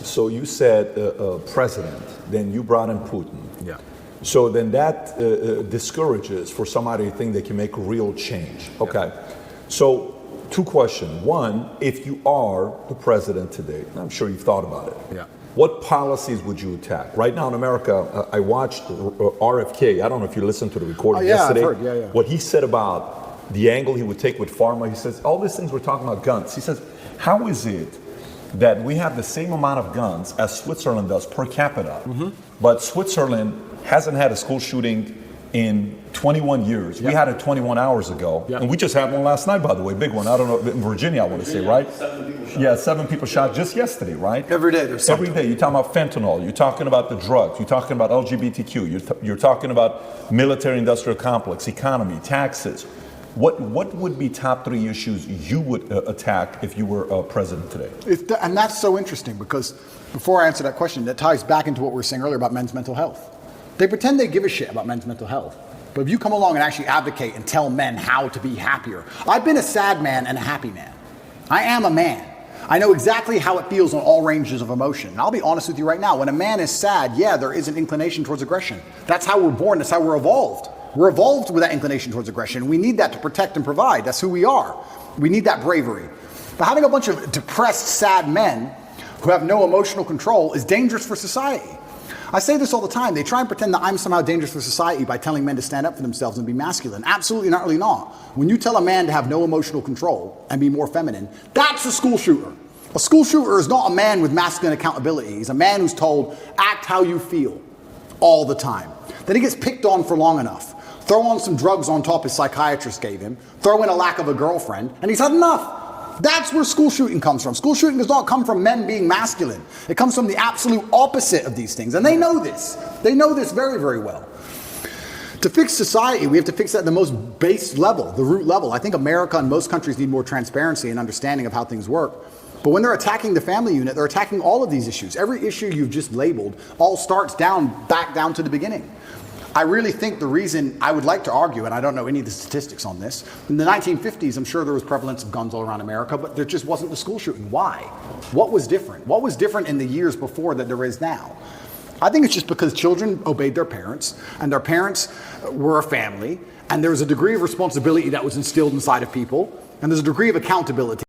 So you said president, then you brought in Putin. Yeah. So then that discourages for somebody to think they can make real change. Okay. So two questions. One, if you are the president today, I'm sure you've thought about it. Yeah. What policies would you attack? Right now in America, I watched RFK. I don't know if you listened to the recording yesterday. I've heard. Yeah. What he said about the angle he would take with pharma, he says, all these things we're talking about guns. He says, how is it that we have the same amount of guns as Switzerland does per capita, but Switzerland hasn't had a school shooting in 21 years. We had it 21 hours ago, and we just had one last night, by the way, big one. I don't know, in Virginia, I want to say, right? 7 people shot. Yeah, 7 people shot just yesterday, right? Every day there's something. Every day. You're talking about fentanyl. You're talking about the drugs. You're talking about LGBTQ. You're talking about military-industrial complex, economy, taxes. What would be top 3 issues you would attack if you were president today? And that's so interesting because before I answer that question, that ties back into what we were saying earlier about men's mental health. They pretend they give a shit about men's mental health. But if you come along and actually advocate and tell men how to be happier, I've been a sad man and a happy man. I am a man. I know exactly how it feels on all ranges of emotion. And I'll be honest with you right now, when a man is sad, yeah, there is an inclination towards aggression. That's how we're born, that's how we're evolved. We're evolved with that inclination towards aggression. We need that to protect and provide. That's who we are. We need that bravery. But having a bunch of depressed, sad men who have no emotional control is dangerous for society. I say this all the time. They try and pretend that I'm somehow dangerous for society by telling men to stand up for themselves and be masculine. Absolutely not, really not. When you tell a man to have no emotional control and be more feminine, that's a school shooter. A school shooter is not a man with masculine accountability. He's a man who's told, act how you feel all the time. Then he gets picked on for long enough. Throw on some drugs on top his psychiatrist gave him, throw in a lack of a girlfriend, and he's had enough. That's where school shooting comes from. School shooting does not come from men being masculine. It comes from the absolute opposite of these things. And they know this. They know this very, very well. To fix society, we have to fix it at the most base level, the root level. I think America and most countries need more transparency and understanding of how things work. But when they're attacking the family unit, they're attacking all of these issues. Every issue you've just labeled all starts back down to the beginning. I really think the reason I would like to argue, and I don't know any of the statistics on this, in the 1950s, I'm sure there was prevalence of guns all around America, but there just wasn't the school shooting. Why? What was different? What was different in the years before that there is now? I think it's just because children obeyed their parents, and their parents were a family, and there was a degree of responsibility that was instilled inside of people, and there's a degree of accountability.